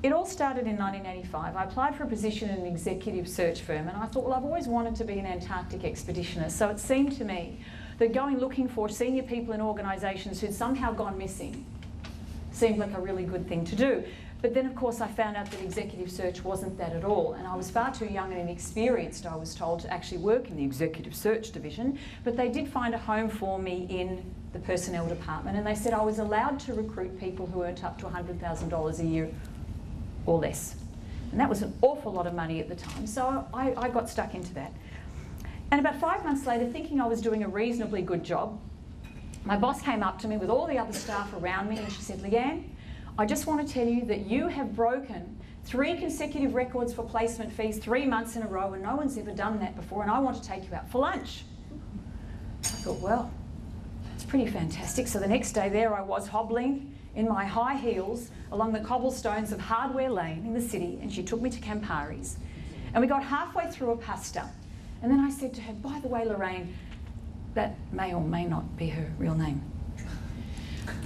it all started in 1985. I applied for a position in an executive search firm, and I thought, well, I've always wanted to be an Antarctic expeditioner, so it seemed to me that going looking for senior people in organisations who'd somehow gone missing seemed like a really good thing to do. But then, of course, I found out that executive search wasn't that at all, and I was far too young and inexperienced, I was told, to actually work in the executive search division. But they did find a home for me in the personnel department, and they said I was allowed to recruit people who earned up to $100,000 a year or less. And that was an awful lot of money at the time, so I got stuck into that. And about 5 months later, thinking I was doing a reasonably good job, my boss came up to me with all the other staff around me, and she said, Leanne, I just want to tell you that you have broken 3 consecutive records for placement fees 3 months in a row, and no one's ever done that before, and I want to take you out for lunch. I thought, well, that's pretty fantastic. So the next day there I was, hobbling in my high heels along the cobblestones of Hardware Lane in the city, and she took me to Campari's. And we got halfway through a pasta, and then I said to her, by the way, Lorraine, that may or may not be her real name.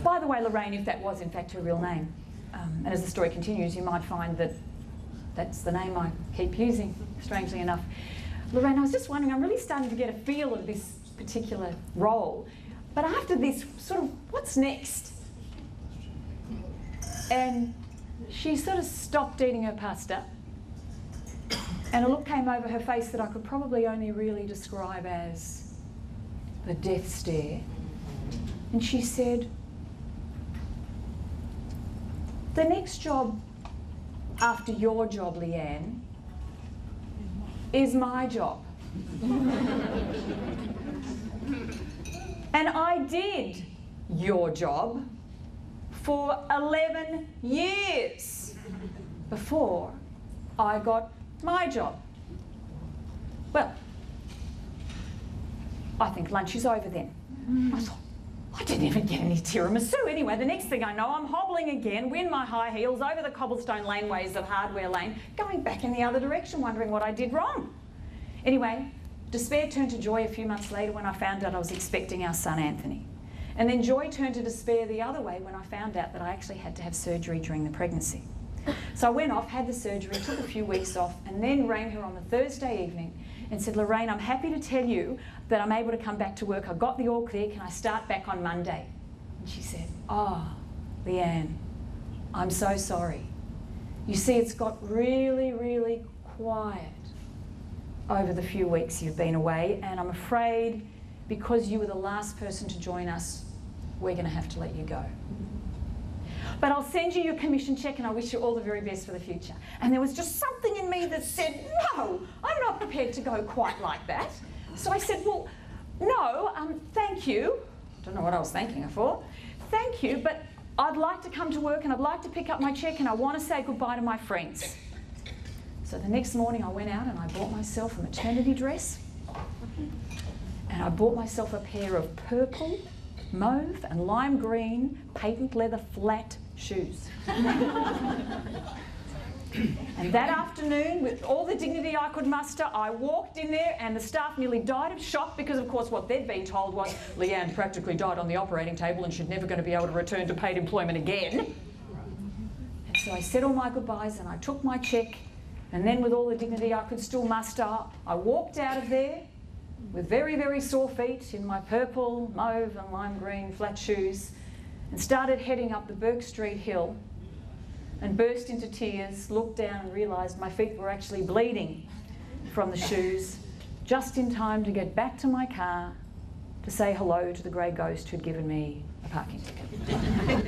By the way, Lorraine, if that was in fact her real name, and as the story continues, you might find that that's the name I keep using, strangely enough. Lorraine, I was just wondering, I'm really starting to get a feel of this particular role, but after this, sort of, what's next? And she sort of stopped eating her pasta, and a look came over her face that I could probably only really describe as the death stare. And she said, the next job after your job, Leanne, is my job. And I did your job for 11 years before I got my job. Well, I think lunch is over then. I thought, I didn't even get any tiramisu. Anyway, the next thing I know, I'm hobbling again, in my high heels, over the cobblestone laneways of Hardware Lane, going back in the other direction, wondering what I did wrong. Anyway, despair turned to joy a few months later when I found out I was expecting our son Anthony. And then joy turned to despair the other way when I found out that I actually had to have surgery during the pregnancy. So I went off, had the surgery, took a few weeks off, and then rang her on the Thursday evening and said, Lorraine, I'm happy to tell you that I'm able to come back to work. I got the all clear, can I start back on Monday? And she said, oh, Leanne, I'm so sorry. You see, it's got really, really quiet over the few weeks you've been away, and I'm afraid because you were the last person to join us, we're going to have to let you go. But I'll send you your commission check, and I wish you all the very best for the future. And there was just something in me that said, no, I'm not prepared to go quite like that. So I said, well, no, thank you. Don't know what I was thanking her for. Thank you, but I'd like to come to work, and I'd like to pick up my check, and I want to say goodbye to my friends. So the next morning I went out and I bought myself a maternity dress, and I bought myself a pair of purple, mauve and lime green patent leather flat shoes. And that afternoon, with all the dignity I could muster, I walked in there, and the staff nearly died of shock because, of course, what they'd been told was Leanne practically died on the operating table and she's never going to be able to return to paid employment again. And so I said all my goodbyes and I took my check, and then with all the dignity I could still muster, I walked out of there with very, very sore feet in my purple, mauve and lime green flat shoes, and started heading up the Burke Street hill, and burst into tears, looked down and realised my feet were actually bleeding from the shoes, just in time to get back to my car to say hello to the grey ghost who'd given me a parking ticket.